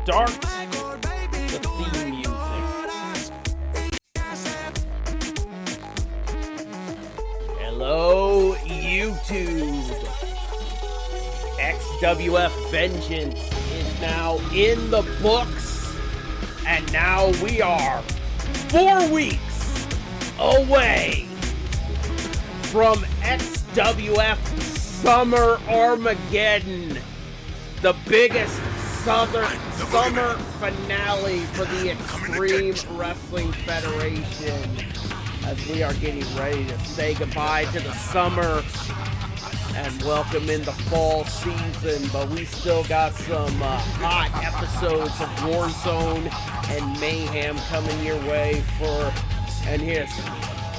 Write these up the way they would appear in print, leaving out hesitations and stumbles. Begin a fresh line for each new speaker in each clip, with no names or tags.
start the theme music. Hello, YouTube. XWF Vengeance is now in the books, and now we are 4 weeks away from XWF Summer Armageddon, the biggest summer finale for the Extreme Wrestling Federation, as we are getting ready to say goodbye to the summer and welcome in the fall season. But we still got some hot episodes of Warzone and Mayhem coming your way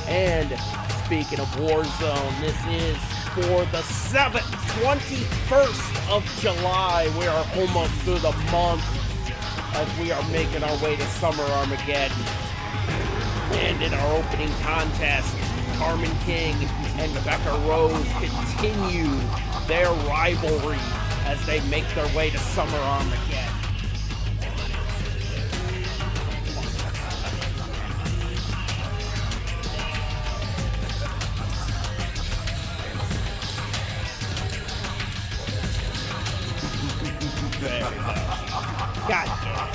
and speaking of Warzone, this is for the 21st of July. We are almost through the month as we are making our way to Summer Armageddon. And in our opening contest, Carmen King and Rebecca Rose continue their rivalry as they make their way to Summer Armageddon. God damn.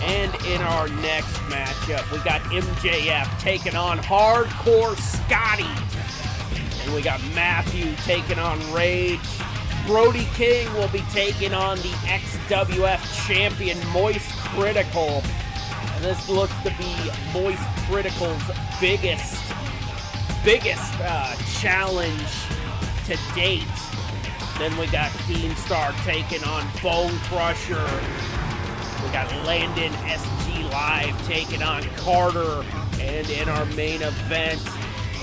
And in our next matchup, we got MJF taking on Hardcore Scotty. And we got Matthew taking on Rage. Brody King will be taking on the XWF champion, Moist Critical. And this looks to be Moist Critical's biggest challenge to date. Then we got Keemstar taking on Bone Crusher. We got Landon SG Live taking on Carter. And in our main event,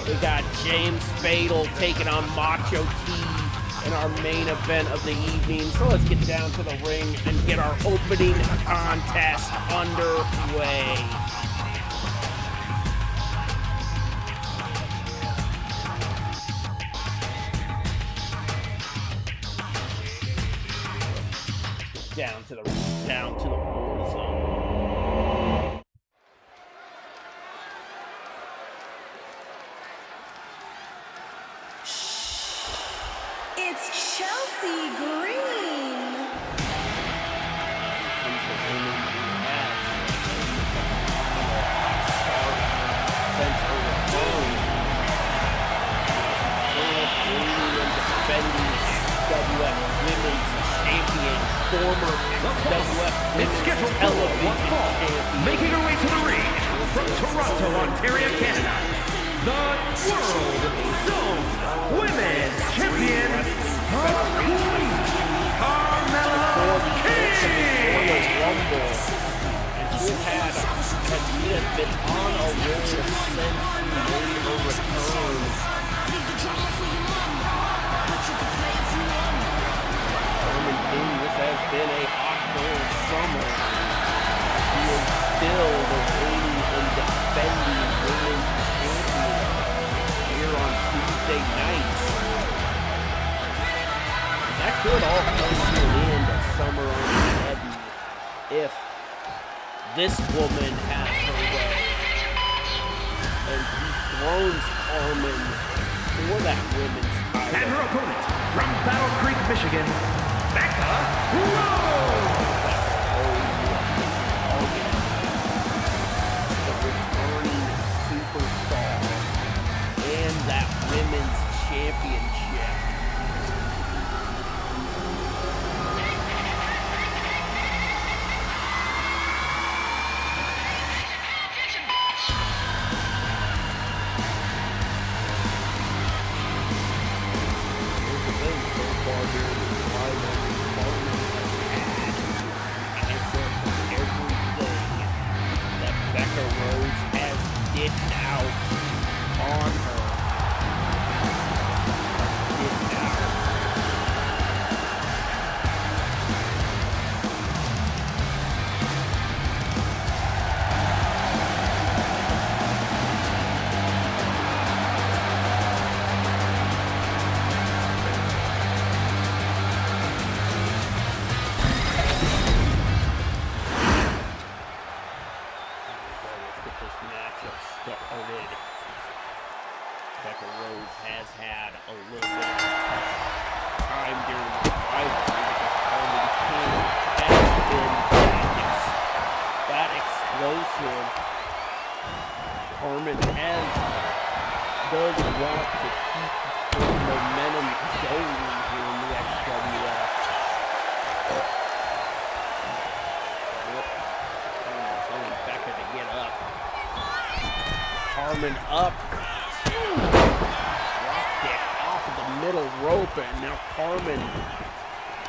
we got James Fatal taking on Macho T in our main event of the evening. So let's get down to the ring and get our opening contest underway. Down to the war zone.
It's Chelsea Green.
WF Women's Champion, former WF Women's Television Champion.
Making her way to the ring from Toronto, Ontario, Canada, the World Zone Women's Champion, Carmella King.
And she has been on a roll since she made her return. This has been a hot girl summer. She is still the reigning and defending women's champion here on Tuesday nights. That could all come to an end of Summer Armageddon if this woman has her way and dethrones Carmen for that women's title.
And her opponent from Battle Creek, Michigan, Becca Rose!
The returning superstar and that women's championship. Here's the thing, so far here, does want to keep the momentum going here in the XWF. Telling Becca to get up. Carmen up. Drop kick off of the middle rope, and now Carmen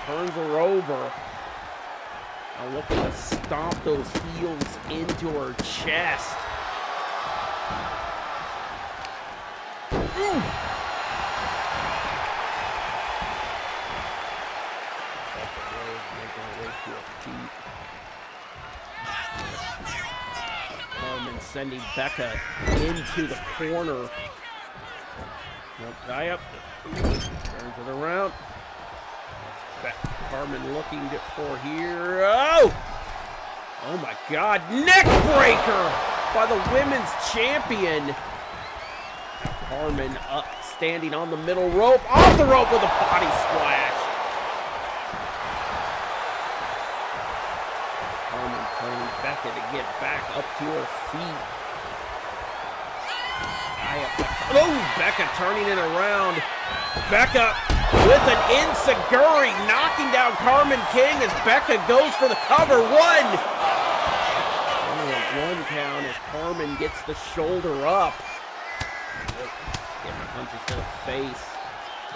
turns her over. Now looking to stomp those heels into her chest. Carmen sending Becca into the corner. Tie up. Turns it around. Carmen looking for here. Oh! Oh my God. Neck breaker by the women's champion. Now Carmen up, standing on the middle rope. Off the rope with a body splash. Carmen turning Becca to get back up to her feet. Oh, Becca turning it around. Becca with an enziguri, knocking down Carmen King as Becca goes for the cover. One count as Carmen gets the shoulder up. Getting punches to the face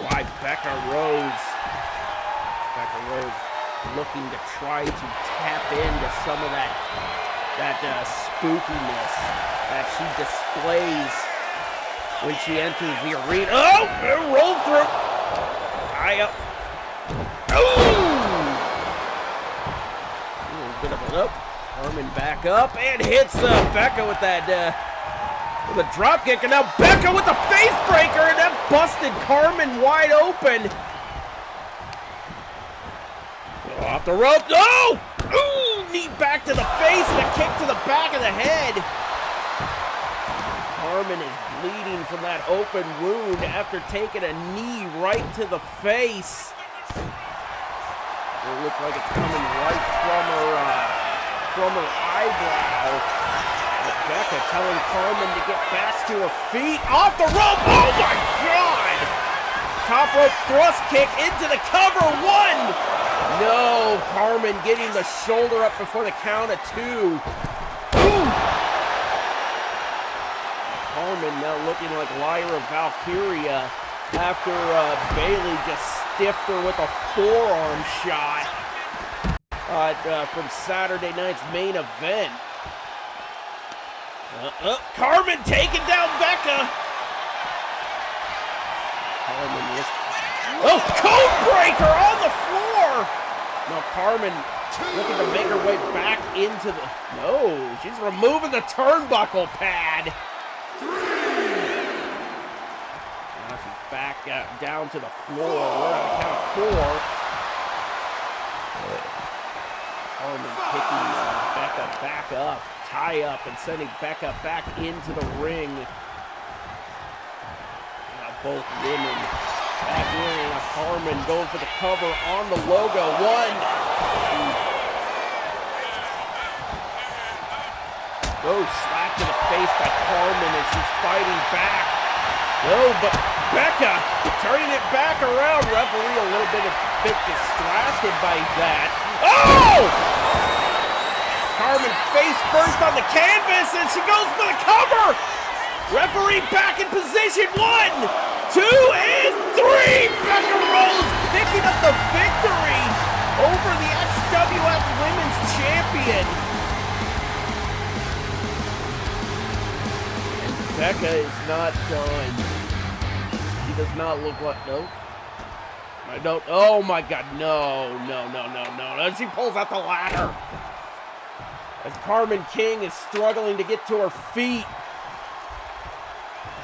by Becca Rose. Becca Rose looking to try to tap into some of that spookiness that she displays when she enters the arena. Oh! Roll through. Tie up. Oh! A little bit of a look. Carmen back up and hits Becca with that with a drop kick, and now Becca with the face breaker, and that busted Carmen wide open. Off the rope. Oh! Ooh! Knee back to the face and a kick to the back of the head. Carmen is bleeding from that open wound after taking a knee right to the face. It looks like it's coming right from her eyebrow. Becca telling Carmen to get back to her feet. Off the rope. Oh my God! Top rope thrust kick into the cover. One. No, Carmen getting the shoulder up before the count of two. Ooh. Carmen now looking like Lyra Valkyria after Bailey just stiffed her with a forearm shot from Saturday night's main event. Carmen taking down Becca. Carmen is... Oh, code breaker on the floor. Now Carmen looking to make her way back into the... No, she's removing the turnbuckle pad. Now she's back down to the floor. We're on the count of four. Carmen picking Becca back up, tie up, and sending Becca back into the ring. Now both women back in. Now Carmen going for the cover on the logo. One. Oh, slap to the face by Carmen as she's fighting back. No, but Becca turning it back around. Referee a little bit distracted by that. Oh! Carmen face first on the canvas, and she goes for the cover. Referee back in position. 1, 2, and 3. Becca Rose picking up the victory over the XWF Women's Champion. Becca is not done. She does not look like... No. I don't... Oh, my God. No. She pulls out the ladder. As Carmen King is struggling to get to her feet.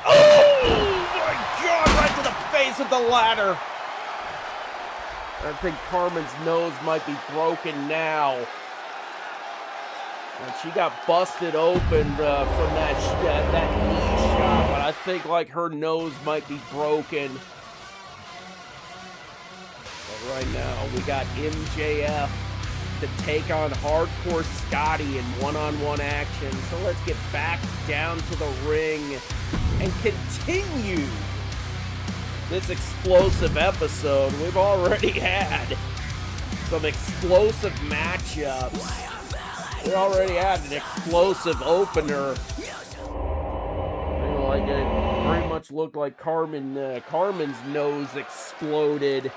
Oh, my God. Right to the face of the ladder. I think Carmen's nose might be broken now. And she got busted open from that knee shot, but I think like her nose might be broken. But right now we got MJF to take on Hardcore Scotty in one-on-one action. So let's get back down to the ring and continue this explosive episode. We've already had some explosive matchups. We already had an explosive opener. Like it pretty much looked like Carmen's nose exploded.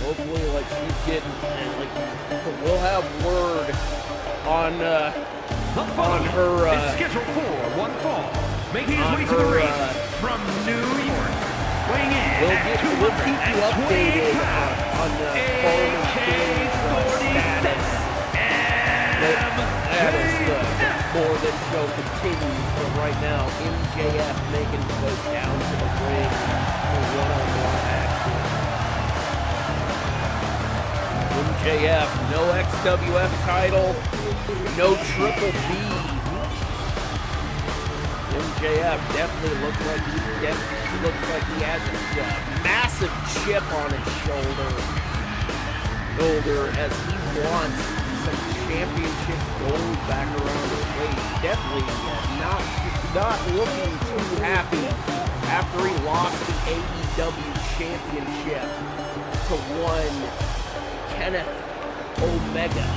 Hopefully, like she's getting, like we'll have word on her.
Is scheduled for one fall, making his way to the ring from New York, weighing in at 228 pounds,
on
AK-47,
that is more than show continues. But right now, MJF making his way down to the ring for one-on-one action. MJF, no XWF title, no Triple B. MJF definitely looks like he has a massive chip on his shoulder as he wants some championship gold back around his waist. Definitely not looking too happy after he lost the AEW championship to one Kenneth Omega.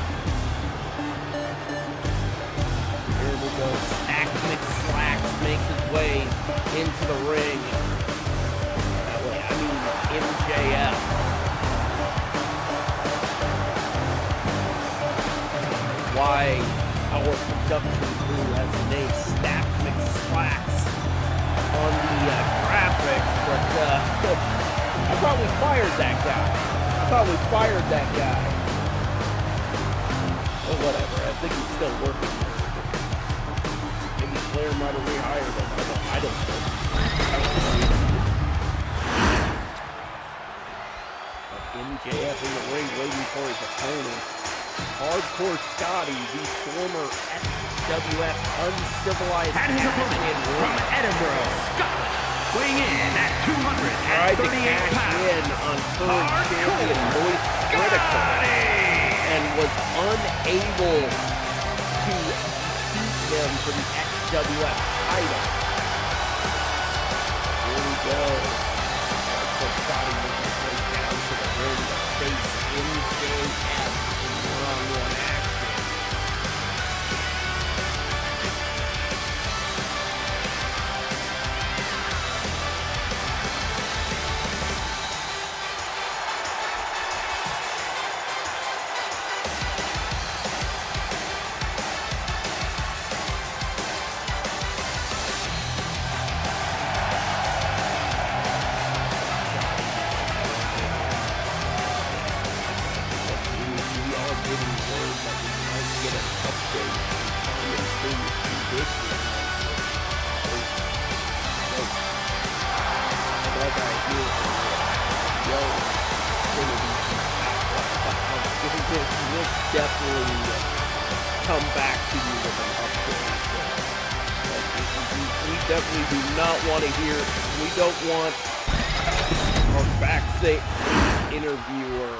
Here we go. Slacks makes his way into the ring. That way, I mean MJF. Why our production crew has the name Stack McSlacks on the graphics, but I thought we fired that guy. Oh, whatever. I think he's still working here. Maybe Flair might have rehired him. I don't know. But MJF in the ring waiting for his opponent. Hardcore Scotty, the former XWF Uncivilized
Champion from Edinburgh, Scotland, weighing in at 238 pounds.
In on current champion Moist Critical and was unable to beat him for the XWF title. Here we go. Scotty making his way down to the ring to face MJF in one-on-one action. Definitely come back to you with an update. We definitely do not want to hear. We don't want our backstage interviewer.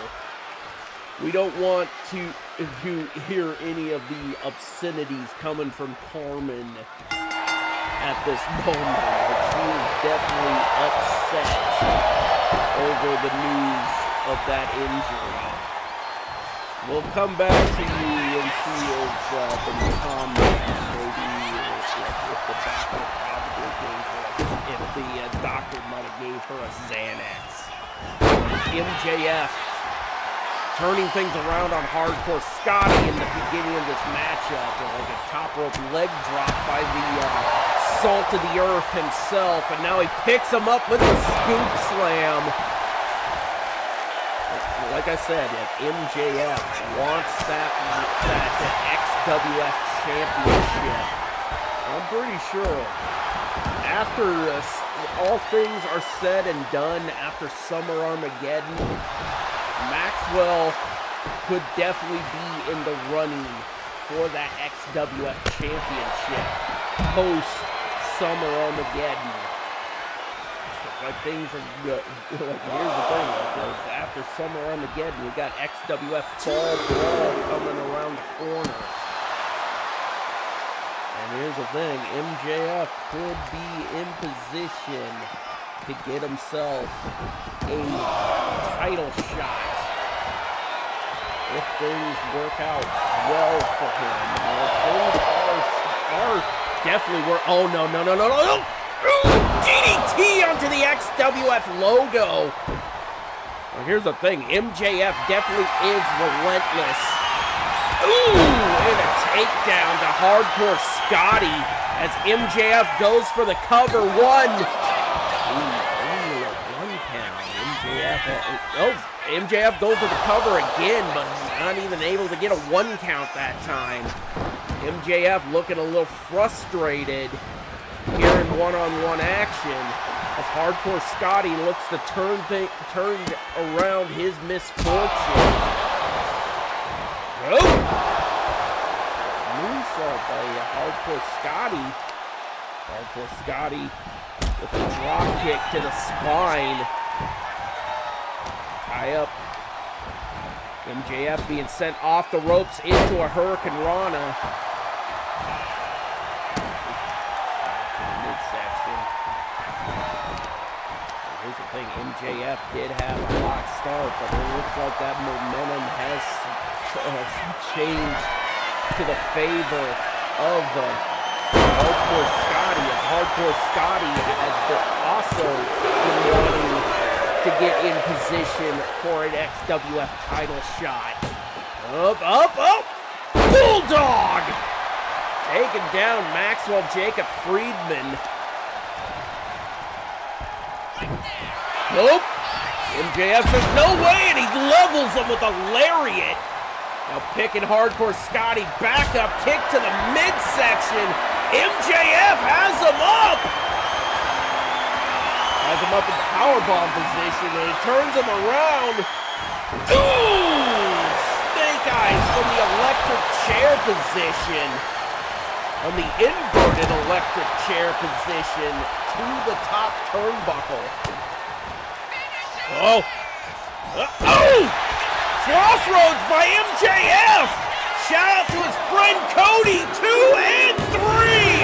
We don't want to hear any of the obscenities coming from Carmen at this moment. But she is definitely upset over the news of that injury. We'll come back to you when she is the comment, maybe if the doctor might have gave her a Xanax. MJF turning things around on Hardcore Scotty in the beginning of this matchup. Like a top rope leg drop by the salt of the earth himself, and now he picks him up with a scoop slam. Like I said, MJF wants that XWF championship. I'm pretty sure after all things are said and done, after Summer Armageddon, Maxwell could definitely be in the running for that XWF championship post Summer Armageddon. like things are good. Like, here's the thing, because after Summer Armageddon, we got XWF Fall Brawl coming around the corner. And here's the thing, MJF could be in position to get himself a title shot if things work out well for him. Things are definitely work. Oh, no. DDT onto the XWF logo. Well, here's the thing, MJF definitely is relentless. Ooh, and a takedown to Hardcore Scotty as MJF goes for the cover. One. Only a 1 count. MJF goes for the cover again, but not even able to get a 1 count that time. MJF looking a little frustrated here in one-on-one action as Hardcore Scotty looks to turn around his misfortune. Oh! Moonsault by Hardcore Scotty. Hardcore Scotty with a drop kick to the spine. Tie up. MJF being sent off the ropes into a Hurricane Rana. Midsection. Here's the thing, MJF did have a hot start, but it looks like that momentum has changed to the favor of Hardcore Scotty, as Hardcore Scotty has also been wanting to get in position for an XWF title shot. Up! Bulldog! Taking down Maxwell Jacob Friedman. Nope. MJF says no way, and he levels him with a lariat. Now picking Hardcore Scotty back up, kick to the midsection. MJF has him up. Has him up in the powerbomb position, and he turns him around. Ooh! Snake eyes from the electric chair position. On the inverted electric chair position to the top turnbuckle. Oh! Crossroads by MJF! Shout out to his friend Cody, 2 and 3!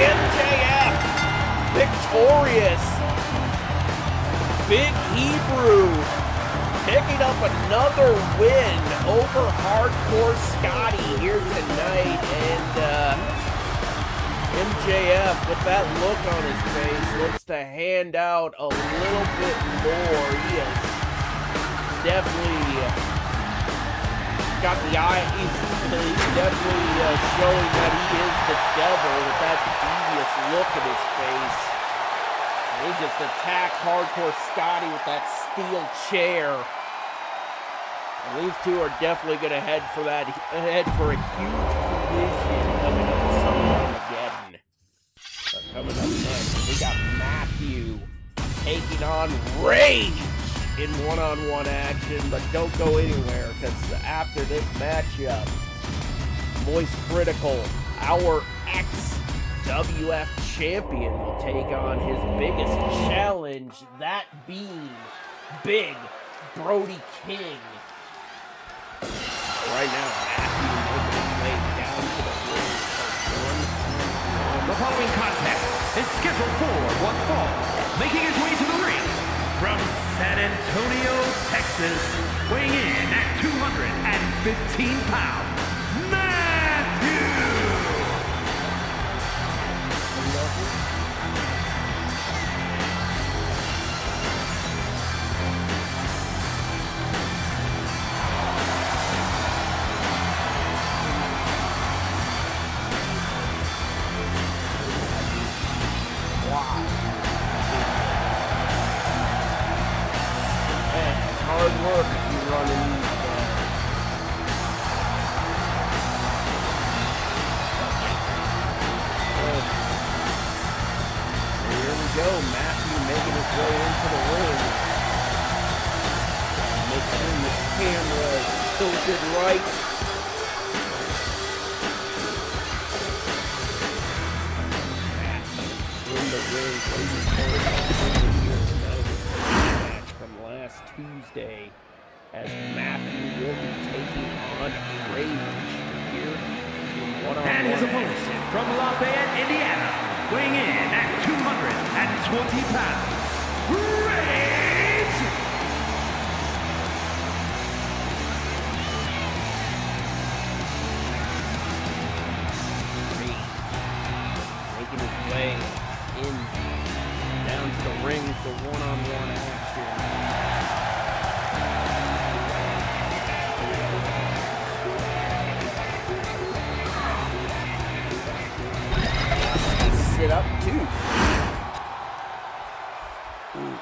MJF victorious. Big Hebrew picking up another win over Hardcore Scotty here tonight, and MJF, with that look on his face, looks to hand out a little bit more. He has definitely got the eye. He's definitely showing that he is the devil with that devious look in his face. He just attacked Hardcore Scotty with that steel chair. And these two are definitely going to head for a huge collision coming up with Summer Armageddon. But coming up next, we got Matthew taking on Rage in one-on-one action. But don't go anywhere, because after this matchup, Moist Critical, our XWF champion, will take on his biggest challenge, that being Big Brody King. Right now, Matthew making his way down to the ring for one.
The following contest is scheduled for one fall. Making his way to the ring from San Antonio, Texas, weighing in at 215 pounds, Matthew!
Hard work if you run in these here we go, Matthew making his way into the ring. Make sure the camera is tilted right. Matthew in the ring, here tonight. Podcast Tuesday, as Matthew will be taking on Rage here in one-on-one.
And his opponent from Lafayette, Indiana, weighing in at 220 pounds, Rage!
Making his way in down to the ring for one-on-one action. Sit up too. Ooh.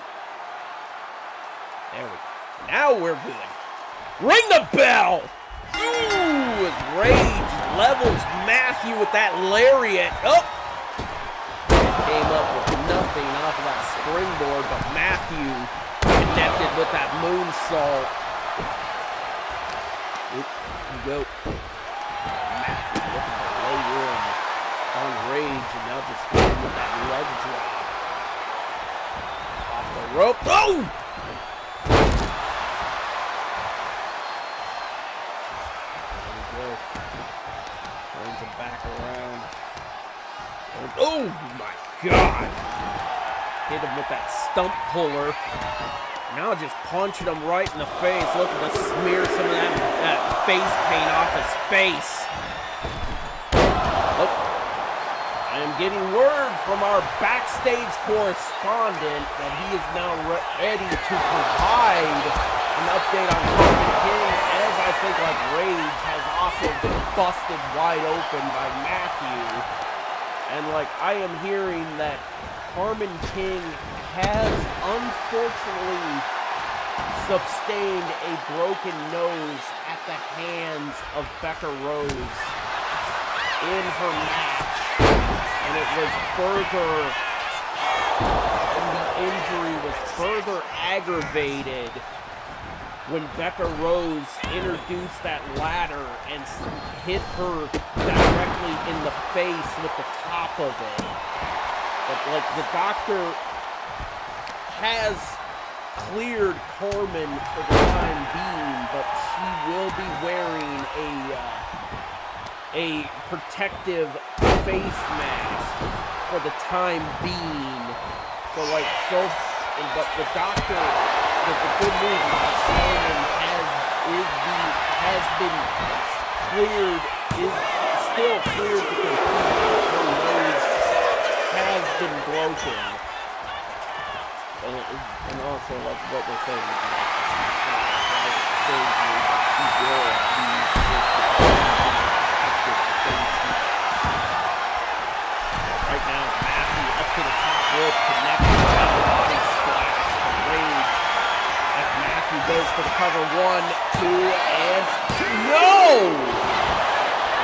There we go. Now we're good. Ring the bell! Ooh, as Rage levels Matthew with that lariat. Oh! Came up with nothing off of that springboard, but Matthew connected with that moonsault. Oop, here we go. Matthew looking to lay in on Rage, and now just hit him with that leg drop. Off the rope. Oh! There we go. Turns him back around. Oh my God! Hit him with that stump puller. Now just punching him right in the face, looking to smear some of that face paint off his face. Oh. I am getting word from our backstage correspondent that he is now ready to provide an update on Carmen King, as I think like Rage has also been busted wide open by Matthew. And like I am hearing that Carmen King has unfortunately sustained a broken nose at the hands of Becca Rose in her match. And it was further, and the injury was further aggravated when Becca Rose introduced that ladder and hit her directly in the face with the top of it. But like the doctor has cleared Carmen for the time being, but she will be wearing a protective face mask for the time being. So like but the doctor, the good news is that Carmen has been cleared, is still cleared to compete. Her nose has been broken. And also, like what we're saying is that surgery, but she will be protective face mask. Right now, Matthew up to the top rope, connected with that body splash to Rage. As Matthew goes for the cover, 1, 2, and no!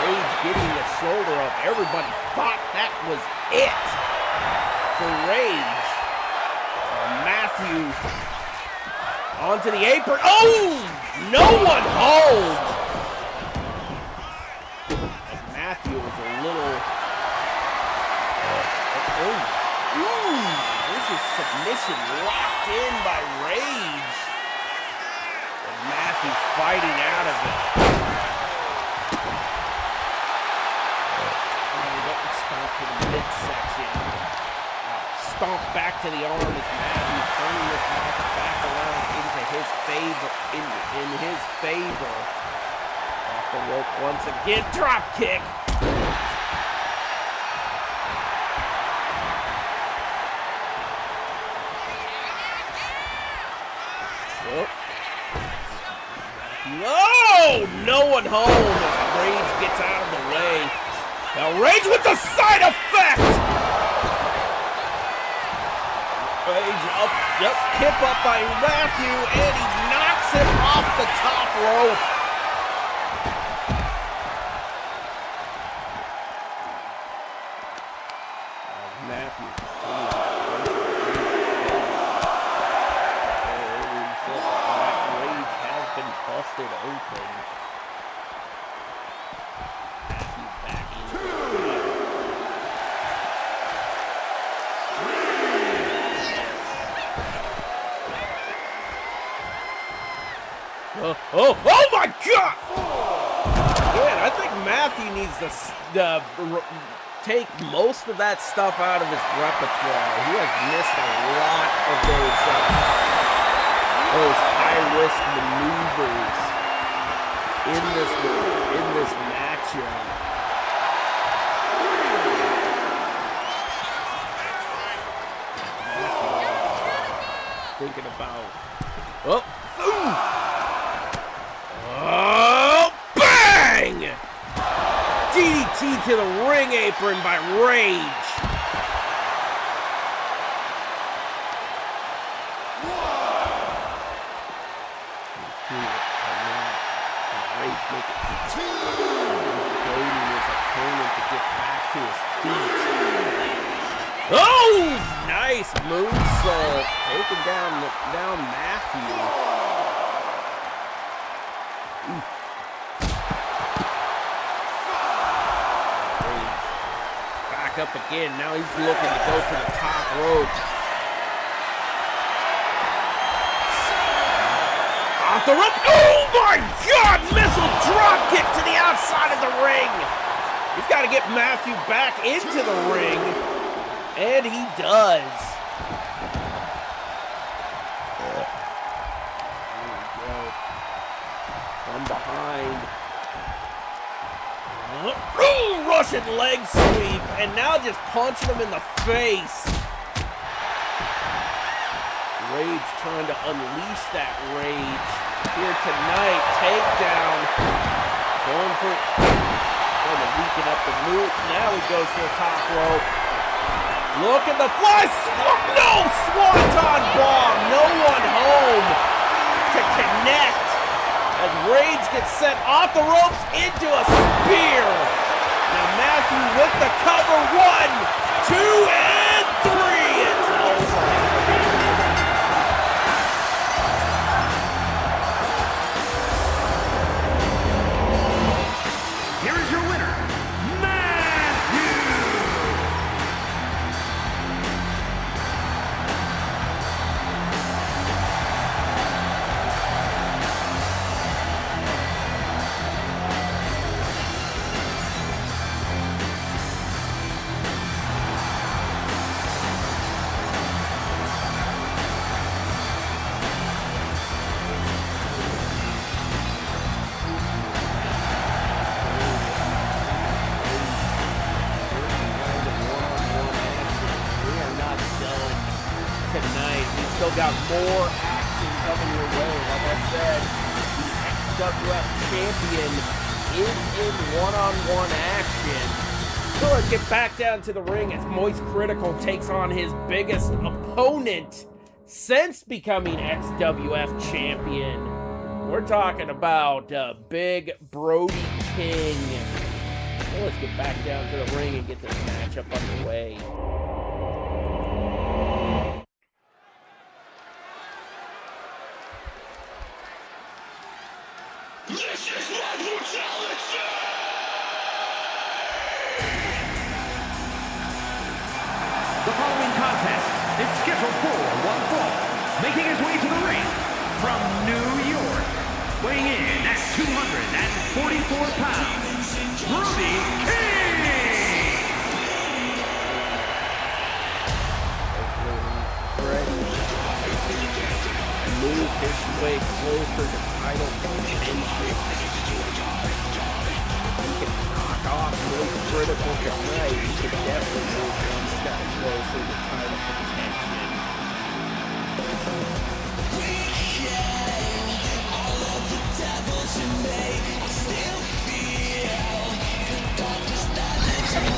Rage getting the shoulder up. Everybody thought that was it for Rage. Matthew onto the apron. Oh! No one home! As Matthew was a little... This is submission locked in by Rage. And Matthew fighting out of it. Stomp to the midsection. Stomp back to the arm as Matthew turning this match back around into his favor. In his favor. Off the rope once again. Drop kick. Oh, no one home as Rage gets out of the way. Now Rage with the side effect! Rage up, hip up by Matthew, and he knocks him off the top rope. Matthew. Rage has been busted open. Matthew back into the Oh my God! Man, I think Matthew needs to take most of that stuff out of his repertoire. He has missed a lot of those high-risk maneuvers in this matchup. Thinking about, bang! DDT to the ring apron by Rage. Rage making his opponent to get back to his feet. Oh, nice moonsault, taking down Matthew. Back up again. Now he's looking to go to the top rope. Off the rope. Oh my God! Missile drop kick to the outside of the ring. He's got to get Matthew back into the ring. And he does. Here we go. From behind. Russian leg sweep. And now just punching him in the face. Rage trying to unleash that rage here tonight. Takedown. Going to weaken up the move. Now he goes to the top rope. Look at the fly. No! Swanton bomb. No one home to connect. As Rage gets sent off the ropes into a spear. Now Matthew with the cover. 1, 2, and 3. It's over. Got more action coming your way. Like I said, the XWF champion is in one-on-one action. So let's get back down to the ring as Moist Critical takes on his biggest opponent since becoming XWF champion. We're talking about Big Brody King. So let's get back down to the ring and get this matchup underway.
This is my brutality!
The following contest is scheduled for one fall, making his way to the ring from New York, weighing in at 244 pounds, Brody King!
Move his way closer to title contention. He can knock off Moist Critical tonight. He can definitely move one step closer to title contention. All of the devils in me, I still feel the darkness that lives in me.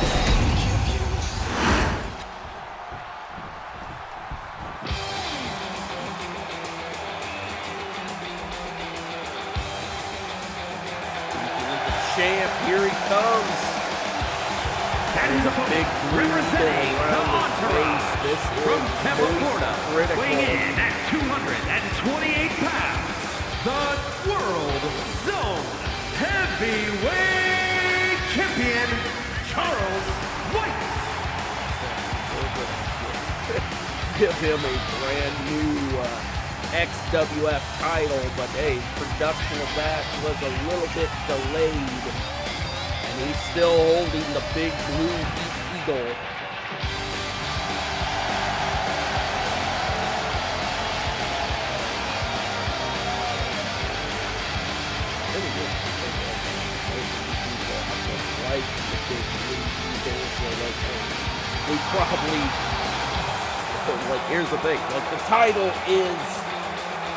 Champ, here he comes.
That is a big representing the entourage
This is
from Tampa, Florida,
Critical.
weighing in at 228 pounds, the World Zone Heavyweight Champion, Charles White.
Give him a brand new XWF title, but hey, production of that was a little bit delayed. And he's still holding the big blue eagle. Like the big blue eagle, so like, we probably, like, here's the thing, like, the title is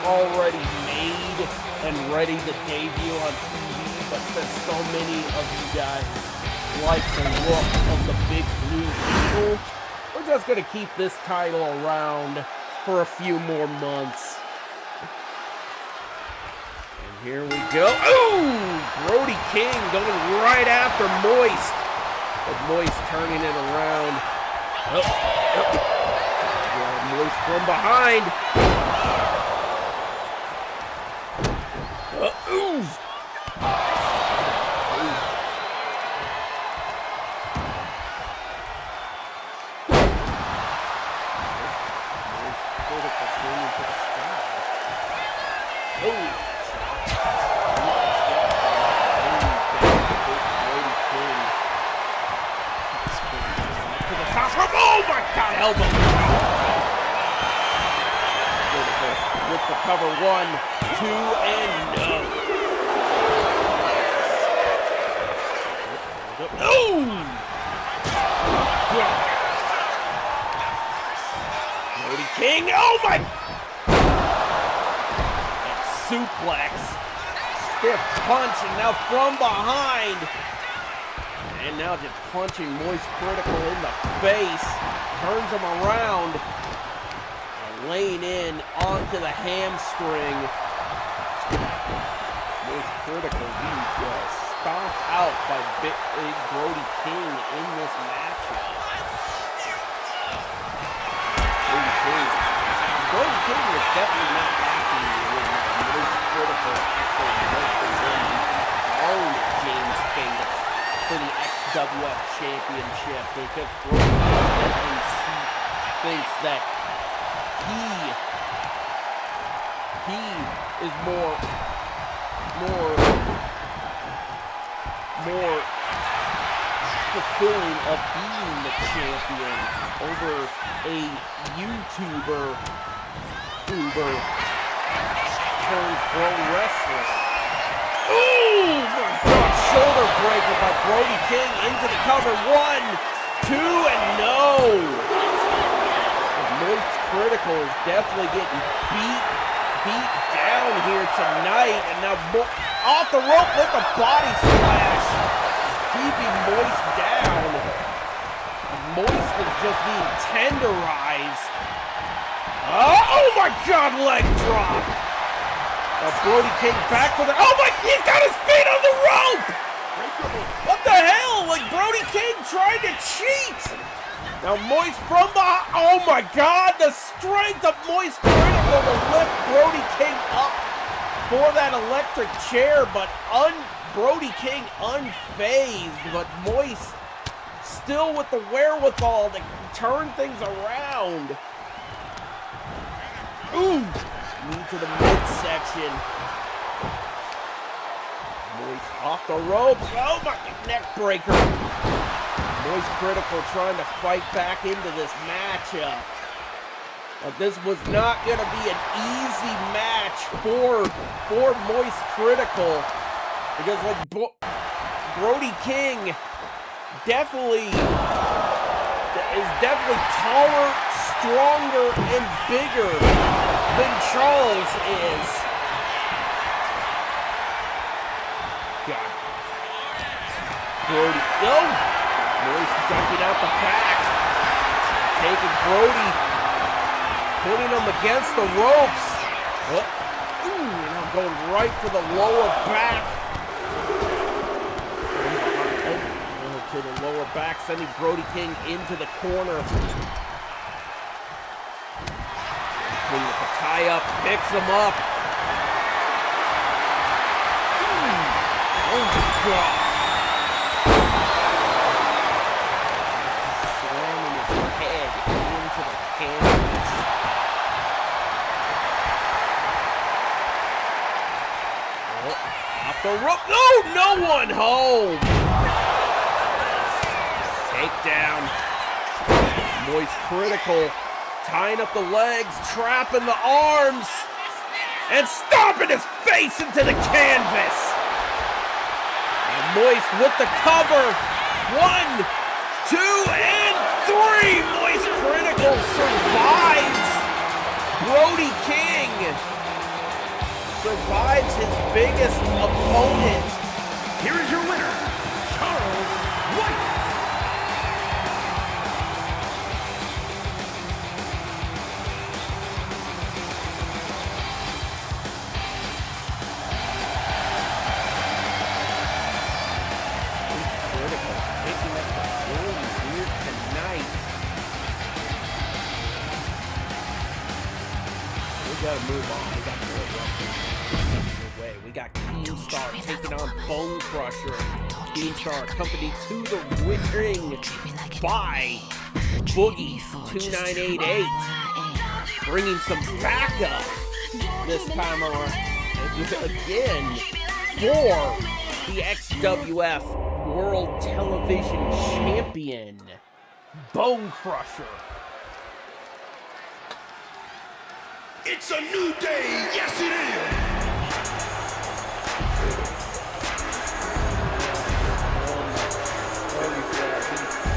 already made and ready to debut on TV, but since so many of you guys like the look of the big blue eagle, we're just gonna keep this title around for a few more months. And here we go. Ooh! Brody King going right after Moist. But Moist turning it around. Yeah, Moist from behind. Ooh! Oh my God, elbow! With the cover, 1, 2, and no. Ooh! Brody King, oh my! And suplex. Stiff punch, and now from behind. And now just punching Moist Critical in the face. Turns him around. And laying in onto the hamstring. Moist Critical being stomped out by Big Brody King in this matchup. Brody King was definitely not happy when Moist Critical actually represented own James King for the XWF Championship, because Brody definitely thinks that he is more fulfilling of being the champion over a YouTuber turned pro wrestler. Ooh, my God, shoulder breaker by Brody King into the cover. 1, 2, and no. Moist Critical is definitely getting beat down here tonight, and now off the rope with a body splash, keeping Moist down. Moist is just being tenderized. Oh my God, leg drop. Brody King back for the... Oh my... He's got his feet on the rope! What the hell? Like, Brody King trying to cheat! Now Moist from behind... Oh my God! The strength of Moist Critical to lift Brody King up for that electric chair, but Brody King unfazed, but Moist still with the wherewithal to turn things around. Ooh! Knee to the midsection. Moist off the ropes. Oh my, neck breaker. Moist Critical trying to fight back into this matchup. But this was not going to be an easy match for Moist Critical, because like Brody King is definitely taller, stronger, and bigger than Charles is. God. Brody, no! Moist dumping out the back. Taking Brody, putting him against the ropes. Ooh, now going right for the lower back. To the lower back, sending Brody King into the corner. King with the tie-up, picks him up. Oh my God. Slamming his head into the canvas. the rope. No one home. Takedown. Moist critical. Tying up the legs, trapping the arms, and stomping his face into the canvas. And Moist with the cover. 1, 2, and 3. Moist critical survives. Brody King survives his biggest opponent.
Here is your winner, Charles White.
We gotta move on. We got more way. We got Keemstar taking on Bone Crusher. Keemstar accompanied to the ring by Boogie 2988, bringing some backup this time around again for the XWF World Television Champion, Bone Crusher.
It's a new day, yes it is!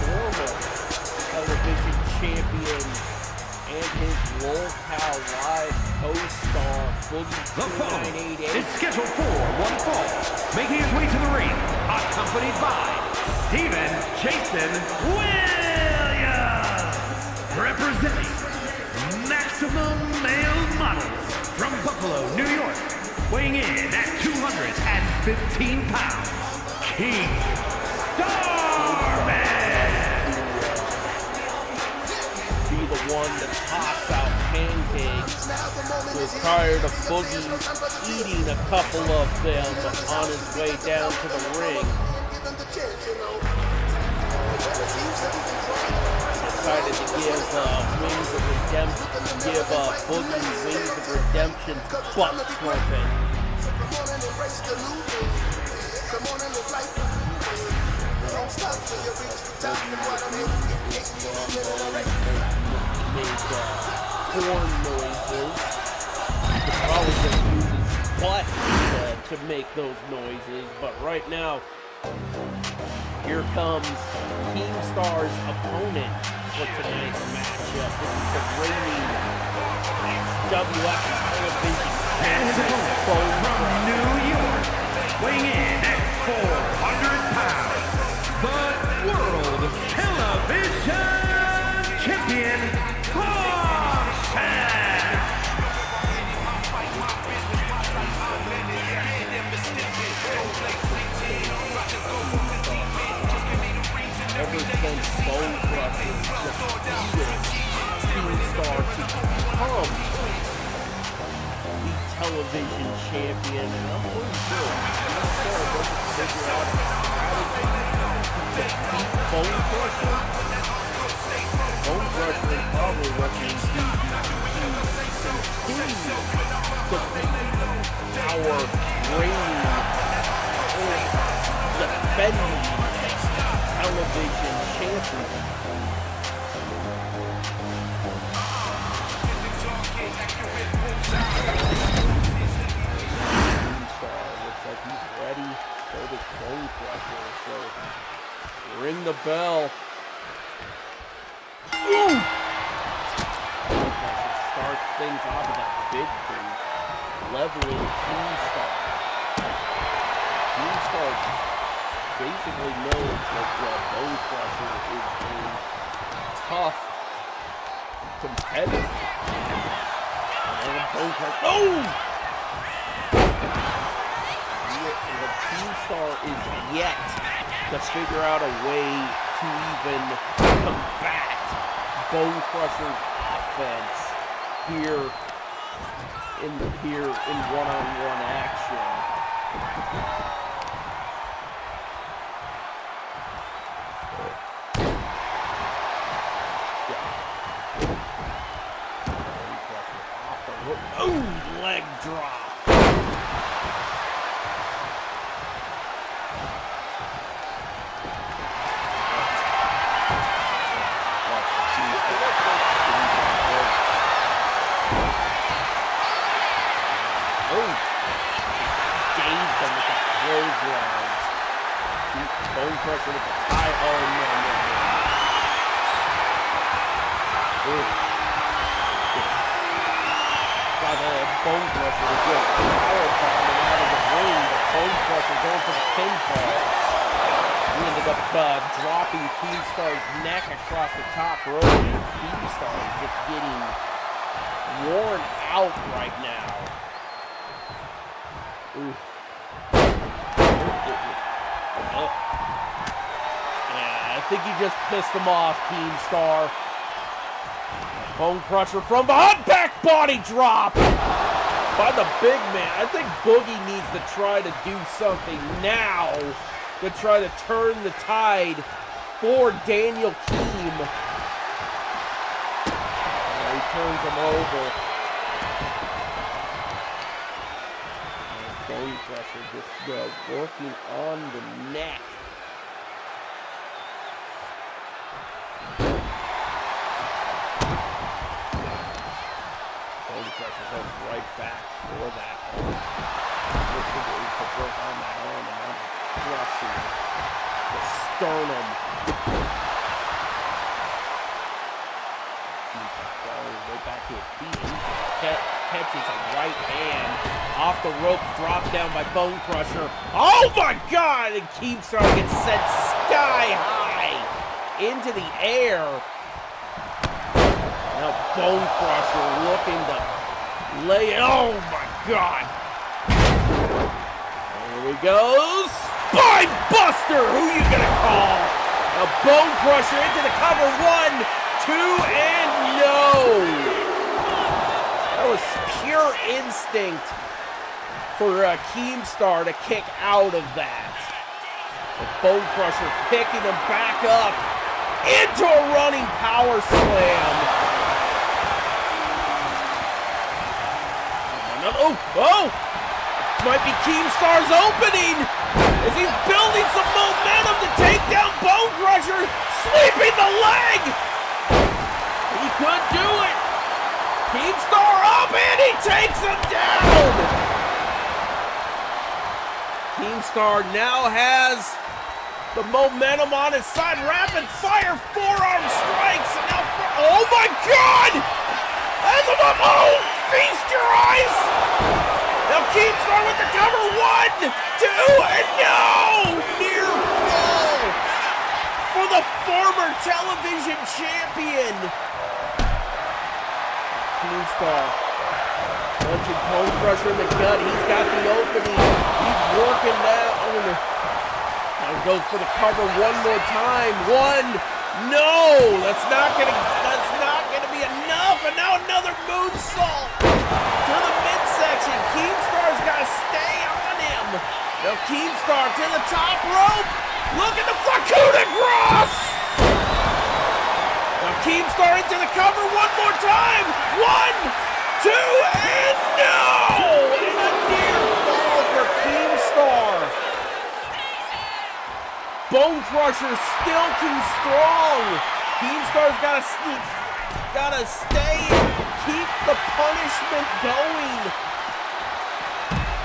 Former television champion and his Lolcow Live co-star, Boogie
The following
2988.
is scheduled for one fall, making his way to the ring, accompanied by Steven Jason Williams, representing Maximum Male Models from Buffalo, New York, weighing in at 215 pounds, King Starman.
Be the one to toss out pancakes. Was tired of Boogie eating a couple of them on his way down to the ring. Decided to give Wings of Redemption, Boogie Wings of Redemption butt trumpet. Made horn noises. Probably just use his butt to make those noises, but right now, here comes Keemstar's opponent for tonight's matchup. This is the reigning XWF television
And his opponent from New York, weighing in at 400 pounds, the World Television Champion, Bombshell.
Ever since Bone Crusher defeated Keemstar to become the television champion, and I'm pretty sure Keemstar doesn't figure out a strategy to defeat Bone Crusher. Bone Crusher is probably looking to continue to beat our reigning or defending television champion. Looks like he's ready. So does Bone Crusher. So ring the bell. Ooh! Bone Crusher starts things off with that big boot, leveling Keemstar. Keemstar basically knows that Bone Crusher is a tough competitor. And Bone Crusher, oh! The Keemstar is yet to figure out a way to even combat Bone Crusher's offense here in one-on-one action. Oh, leg drop. Bone Crusher with the tie. Oh, no. Ooh. Got the Bone Crusher to get power bombing out of the ring. The Bone Crusher going for the pinfall. He ended up dropping Keemstar's neck across the top rope. Keemstar is just getting worn out right now. Ooh. Oh. Yeah, I think you just pissed him off, Keemstar. Bone Crusher from behind, back body drop by the big man. I think Boogie needs to try to do something now to try to turn the tide for Daniel Keem. He turns him over. Bone Crusher just working on the neck. Bone Crusher goes right back for that. To work on that arm and now crushing the sternum. He's going right back to his feet. He catches a right hand off the ropes, dropped down by Bone Crusher. Oh my God! And Keemstar gets sent sky high into the air. Now Bone Crusher looking to lay it. Oh my God! Here he goes. Spine Buster! Who you gonna call? A Bone Crusher into the cover. 1, 2, and no! That was pure instinct for Keemstar to kick out of that. The Bone Crusher picking him back up into a running power slam. Oh! Might be Keemstar's opening as he's building some momentum to take down Bone Crusher, sweeping the leg. He could do it. Keemstar up and he takes him down. Keemstar now has the momentum on his side. Rapid fire forearm strikes and now, oh my God! That's a feast your eyes. Now Keemstar with the cover. 1, 2, and no! Near fall for the former television champion. Keemstar punching Bone Crusher in the gut. He's got the opening. He's working down. Now he goes for the cover one more time. 1, no! That's not gonna be enough. And now another moonsault to the midsection. Keemstar's got to stay on him. Now Keemstar to the top rope. Look at the Facuda Cross. Now Keemstar into the cover one more time. 1, 2, and no! And a near fall for Keemstar. Bone Crusher still too strong. Keemstar's gotta stay and keep the punishment going.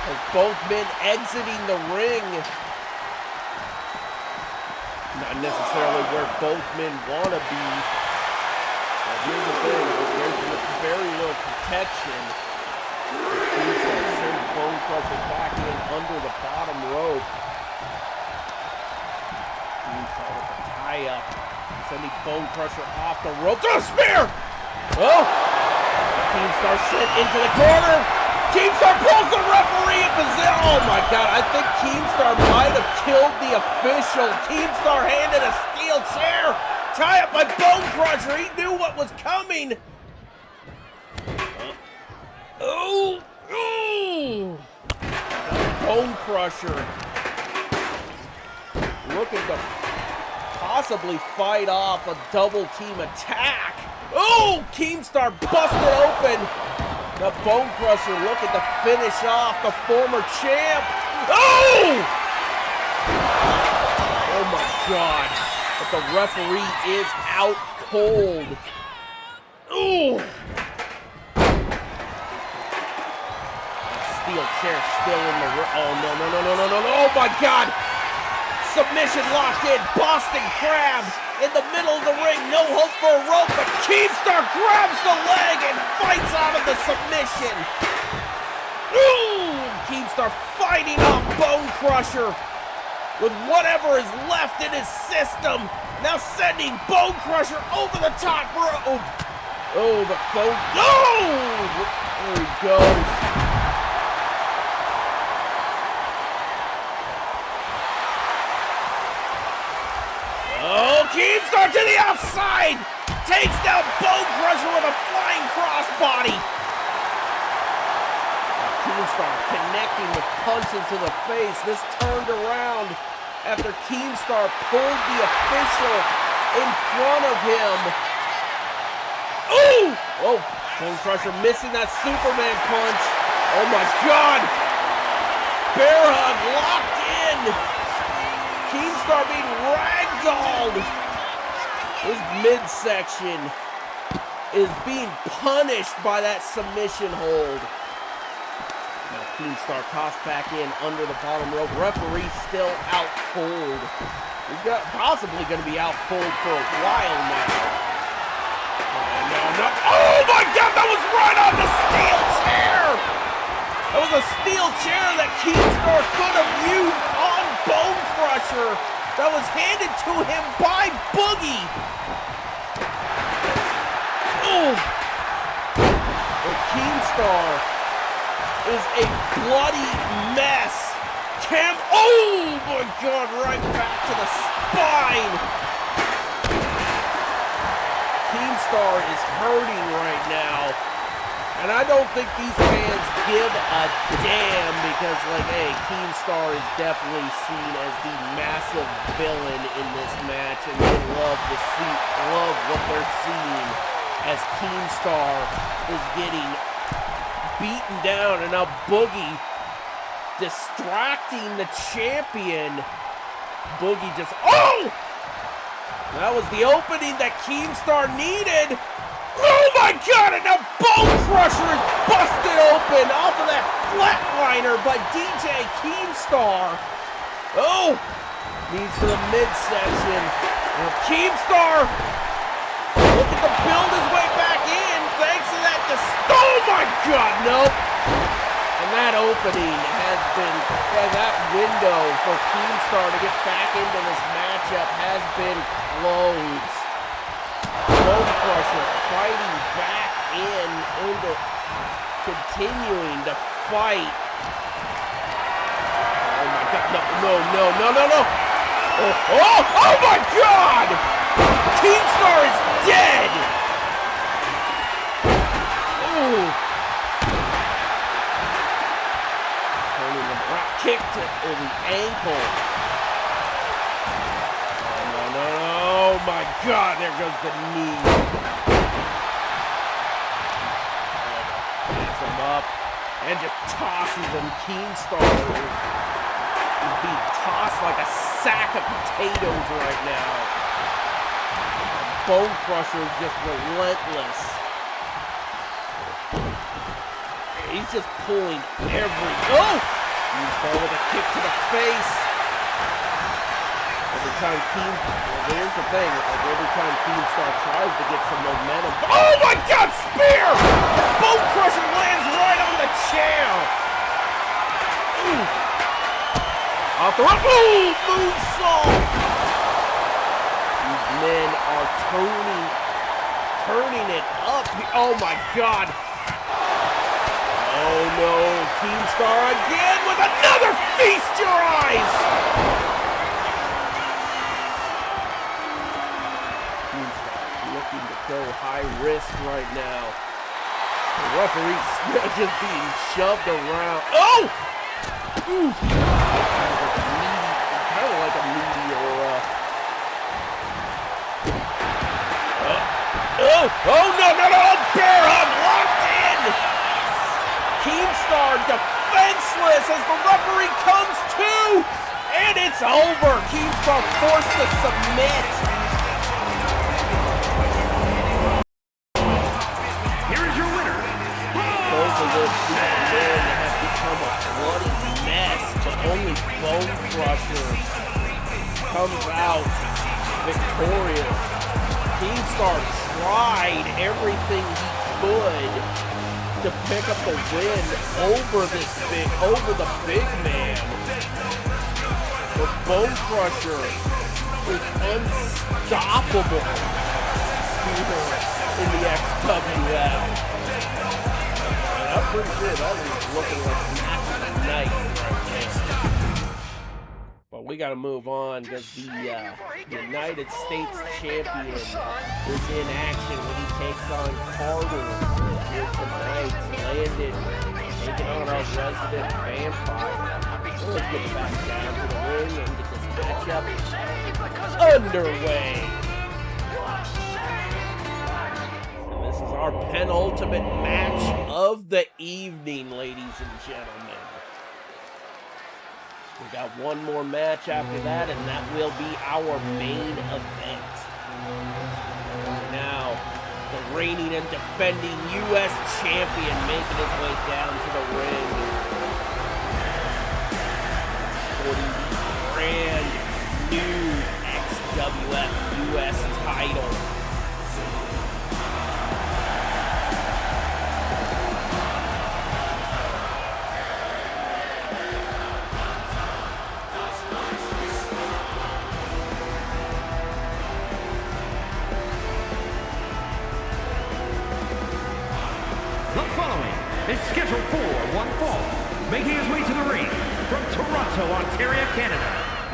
As both men exiting the ring. Not necessarily where both men want to be. But here's the thing, there's very little protection. Keemstar sends Bone Crusher back in under the bottom rope. Keemstar with the tie up. Sending Bone Crusher off the rope. Oh, spear! Oh! Keemstar sent into the corner. Keemstar pulls the referee in position. Oh my God, I think Keemstar might have killed the official. Keemstar handed a steel chair. Tie up by Bone Crusher. He knew what was coming. Oh! Ooh! Bone Crusher looking to possibly fight off a double team attack. Oh! Keemstar busted open. The Bone Crusher looking to finish off the former champ. Oh! Oh my God. But the referee is out cold. Ooh! Steel chair still in the ring. Oh no. Oh my God. submission locked in. Boston Crab in the middle of the ring. No hope for a rope, but Keemstar grabs the leg and fights out of the submission. Ooh! Keemstar fighting off Bone Crusher with whatever is left in his system. Now sending Bone Crusher over the top rope. Oh, but Bone... Oh! There he goes. Oh, Keemstar to the outside! Takes down Bone Crusher with a flying crossbody. Keemstar connecting with punches to the face. This turned around after Keemstar pulled the official in front of him. Ooh! Oh, Bone Crusher missing that Superman punch. Oh my God! Bear hug locked in. Keemstar being ragdolled. His midsection is being punished by that submission hold. Now Keemstar tossed back in under the bottom rope. Referee still out cold. He's possibly going to be out cold for a while now. No. Oh my God, that was right on the steel chair! That was a steel chair that Keemstar could have used on Bone Crusher. That was handed to him by Boogie. Oh! But Keemstar is a bloody mess. Oh my God, right back to the spine. Keemstar is hurting right now. And I don't think these fans give a damn because, like, hey, Keemstar is definitely seen as the massive villain in this match, and they love what they're seeing as Keemstar is getting beaten down, and now Boogie distracting the champion. Boogie just, oh! That was the opening that Keemstar needed. Oh my God, and now Bone Crusher is busted open off of that flatliner by DJ Keemstar. Oh, needs to the midsection. Now Keemstar looking to build his way back in thanks to that oh my God, nope. And that opening has been, that window for Keemstar to get back into this matchup has been closed. Bone Crusher fighting back in and continuing to fight. Oh my God, no. Oh my God! Keemstar is dead! Ooh. Turning the drop kick to the ankle. Oh my God, there goes the knee. Picks him up and just tosses him. Keemstar is being tossed like a sack of potatoes right now. Bone Crusher is just relentless. He's just pulling every... Oh! Keemstar with a kick to the face. Every time here's the thing, like every time Keemstar tries to get some momentum. Oh my God, spear! Bone Crusher lands right on the chair. Ooh. Off the rope. Ooh, moonsault. These men are turning it up. Oh my God. Oh no, Keemstar again with another feast your eyes. Looking to go high risk right now. The referee's just being shoved around. Oh! Ooh. Kind of like a meteor. Oh, no. Bear hug locked in. Keemstar defenseless as the referee comes to. And it's over. Keemstar forced to submit. Has become a bloody mess, but only Bone Crusher comes out victorious. Keemstar tried everything he could to pick up the win over the big man. The Bone Crusher is unstoppable here in the XWF. And I'm pretty sure that was looking like match of the night right there. But we got to move on because the United States champion is in action when he takes on Carter here tonight. Landon taking on our resident vampire. So let's get back down to the ring and get this matchup underway. And this is our penultimate match of the evening, ladies and gentlemen. We got one more match after that, and that will be our main event. Now, the reigning and defending U.S. champion making his way down to the ring. For the brand new XWF U.S. title.
Is scheduled for one fall, making his way to the ring from Toronto, Ontario, Canada,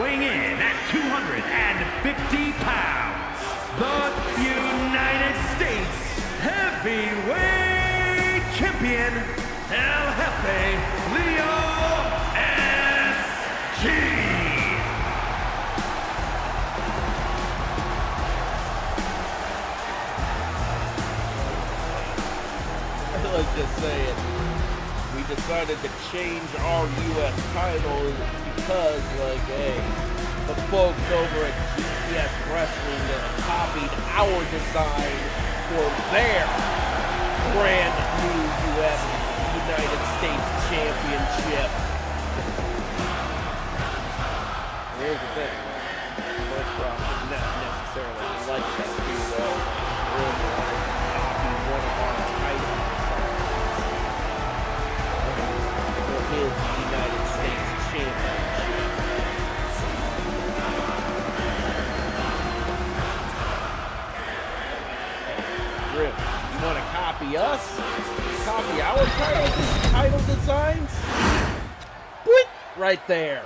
weighing in at 250 pounds, the United States Heavyweight Champion, El Jefe Leo S.G.
Let's just say it. We decided to change our U.S. titles because, like, hey, the folks over at GPS Wrestling copied our design for their brand new U.S. United States Championship. Here's the thing. Most Rock did not necessarily like that too well. Really copy one of our titles. His United States Championship. Rip, you want to copy us? Copy our title designs? Boop, right there.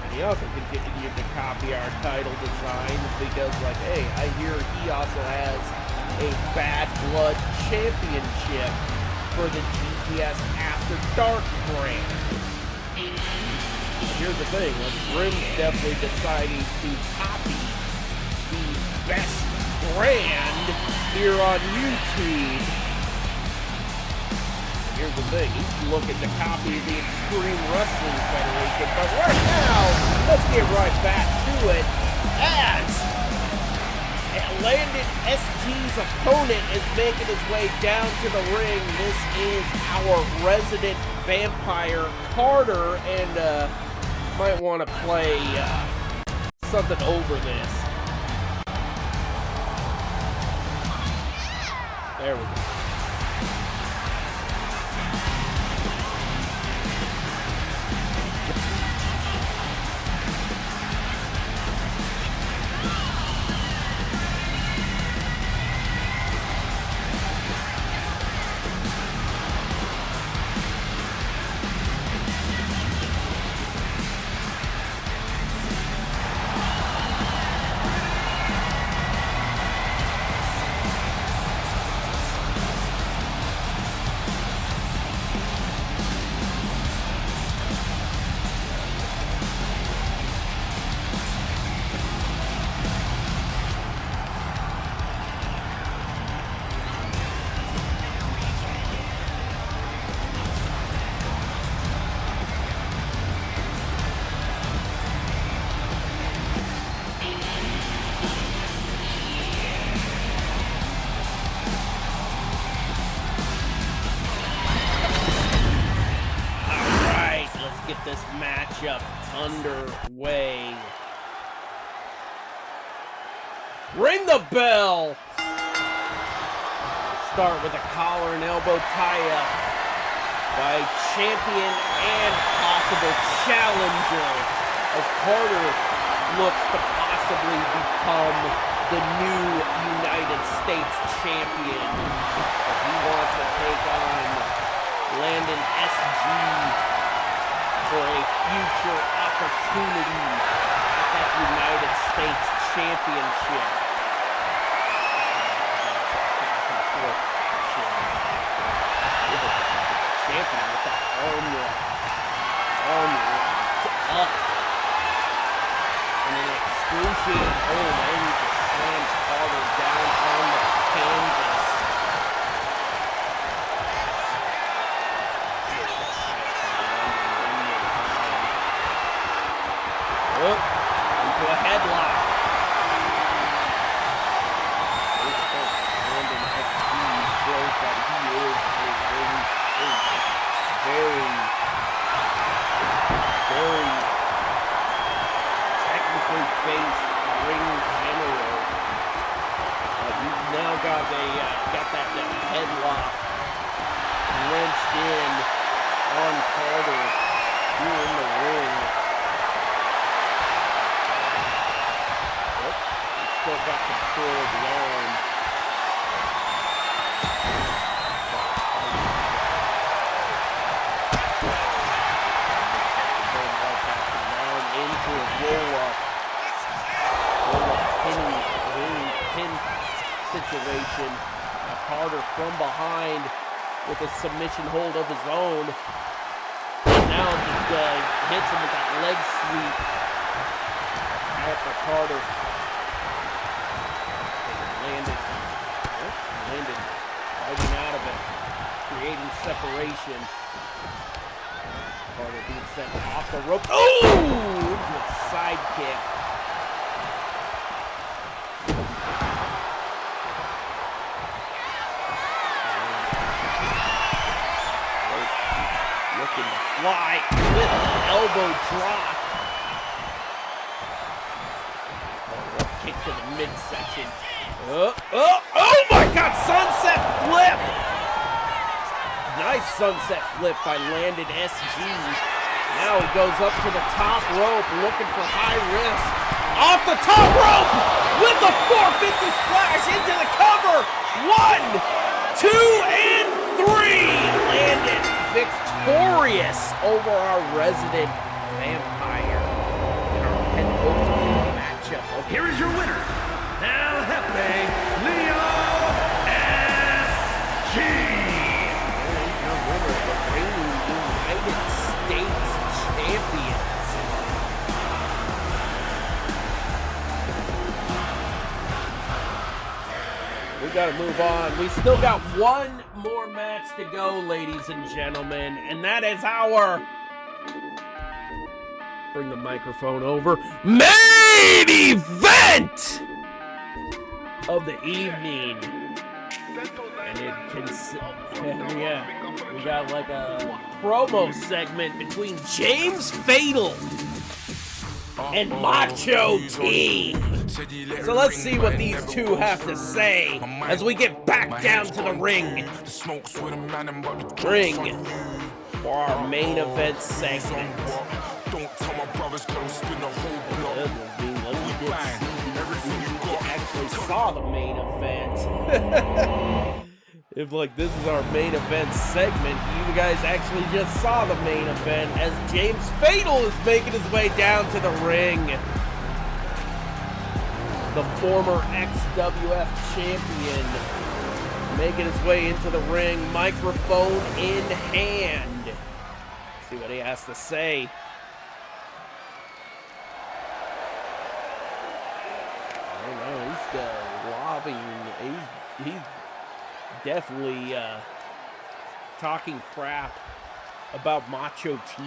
And he also continued to copy our title designs because, like, hey, I hear he also has a Bad Blood Championship for the GTS After Dark brand. Here's the thing, Brim's definitely deciding to copy the best brand here on YouTube. Here's the thing, he's looking to copy the Extreme Wrestling Federation, but right now, let's get right back to it as Landon SG's opponent is making his way down to the ring. This is our resident vampire, Carter, and might want to play something over this. There we go. get this matchup underway. Ring the bell! Start with a collar and elbow tie-up by champion and possible challenger as Carter looks to possibly become the new United States champion. He wants to take on Landon SG for a future opportunity at that United States championship. Champion with that arm wrapped up. And an excruciating hold, and he just slams Carter down on the canvas. Oh, into a headlock. Landon SG shows that he is a very technically based ring general. He's now got that headlock wrenched in on Carter here in the ring. He's still got control of the arm. Pin situation. Carter from behind with a submission hold of his own. And now just hits him with that leg sweep. After Carter. Landon fighting out of it. Creating separation. Carter being sent off the rope. Oh! Into a side kick. Looking to fly with an elbow drop. Kick to the midsection. Oh my God! Sunset flip! Nice sunset flip by Landon SG. Now he goes up to the top rope, looking for high risk. Off the top rope with the 450 splash into the cover. 1, 2, and 3. Landon victorious over our resident vampire in our penultimate matchup. Okay.
Here is your winner, El Jefe, Leo SG.
Your winner, the reigning United States champions. We gotta move on. We still got one more match to go, ladies and gentlemen, and that is our, bring the microphone over, main event of the evening. And it we got like a promo segment between James Fatal and Macho T. So let's see what these two have to say as we get back down to the ring. For our main event segment. Actually saw the main event. If like this is our main event segment, you guys actually just saw the main event as James Fatal is making his way down to the ring. The former XWF champion making his way into the ring, microphone in hand. Let's see what he has to say. I don't know, he's lobbying. He's definitely talking crap about Macho T.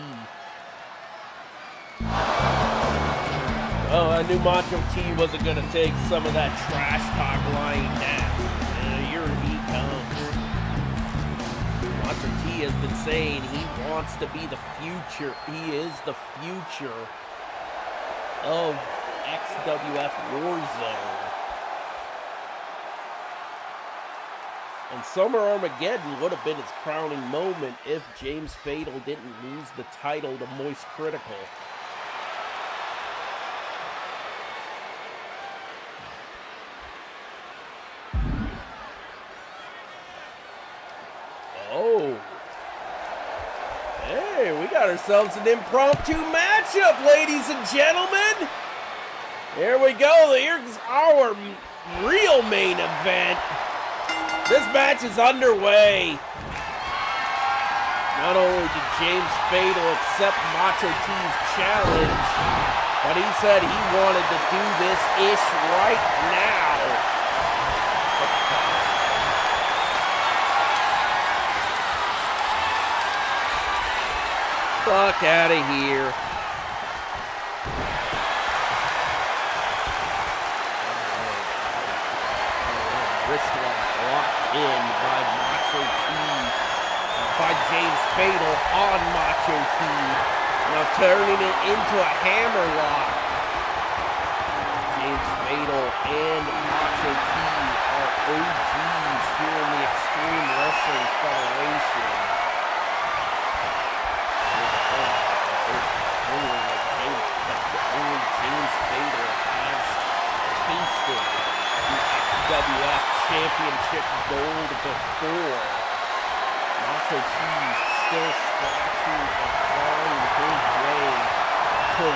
Oh, I knew Macho T wasn't going to take some of that trash talk lying down. And here he comes. Macho T T has been saying he wants to be the future. He is the future of XWF Warzone. And Summer Armageddon would have been his crowning moment if James Fatal didn't lose the title to Moist Critical. Oh. Hey, we got ourselves an impromptu matchup, ladies and gentlemen. Here we go. Here's our real main event. This match is underway. Not only did James Fatal accept Macho T's challenge, but he said he wanted to do this ish right now. Fuck out of here. Wristlock locked in by Macho T, by James Fatal on Macho T. Now turning it into a hammerlock. James Fatal and Macho T are OGs here in the Extreme Wrestling Federation. Only James Fatal has tasted the XWF Championship gold before. Macho T still scratching and clawing his way to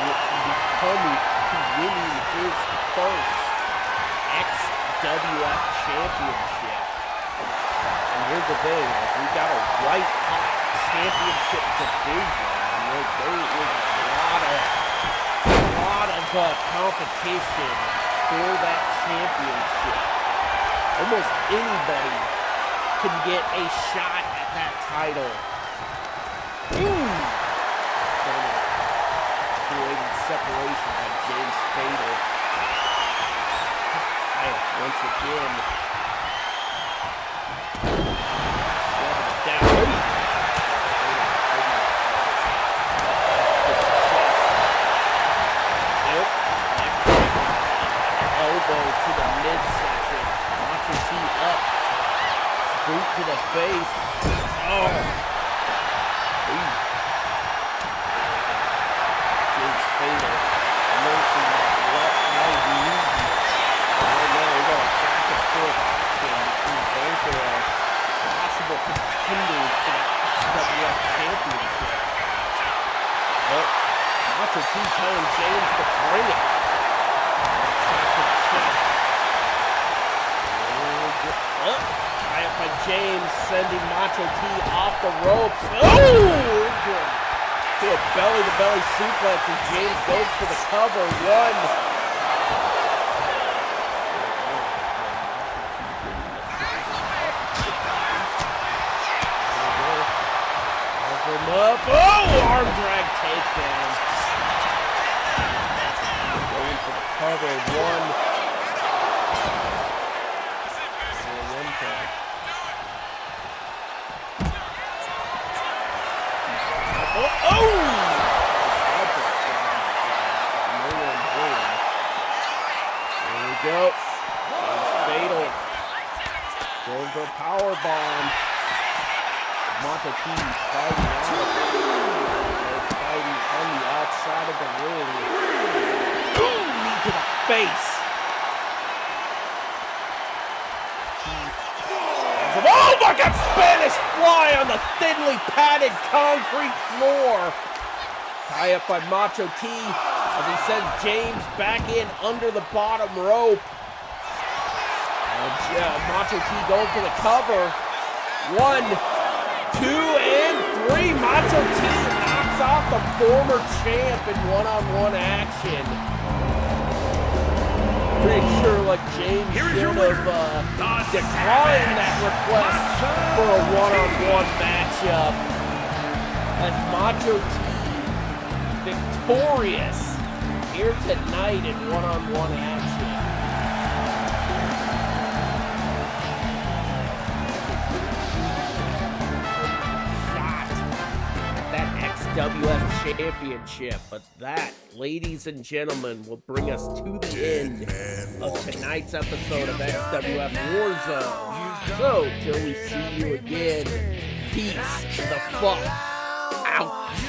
winning his first XWF Championship. And here's the thing, we got a white hot championship division. There is a lot of competition for that championship. Almost anybody can get a shot at that title. Creating separation by James Fatal. Once again. Shoving it down. To the midsection. Macho T up. Boot to the face. Oh. Ooh. James Fatal. Nursing that left right knee. Right now we got a back and forth action between both of our possible contenders for the XWF Championship. But Macho T telling James to bring it. Tie up by James, sending Macho T off the ropes. Oh! To a belly-to-belly suplex as James goes for the cover. One. Him up. Oh! Arm drag takedown. Going for the cover. One. Go. Fatal. Going for a power bomb. Macho T fighting on the outside of the ring. Boom! Knee to the face. Oh my God! Spanish fly on the thinly padded concrete floor. Tie up by Macho T. As he sends James back in under the bottom rope. Macho T going for the cover. 1, 2, and 3. Macho T knocks off the former champ in one-on-one action. Pretty sure like James should have declined that request for a one-on-one matchup. As Macho T victorious here tonight in one-on-one action. XWF Championship. But that, ladies and gentlemen, will bring us to the end of tonight's episode of XWF Warzone. So, till we see you again, peace the fuck out.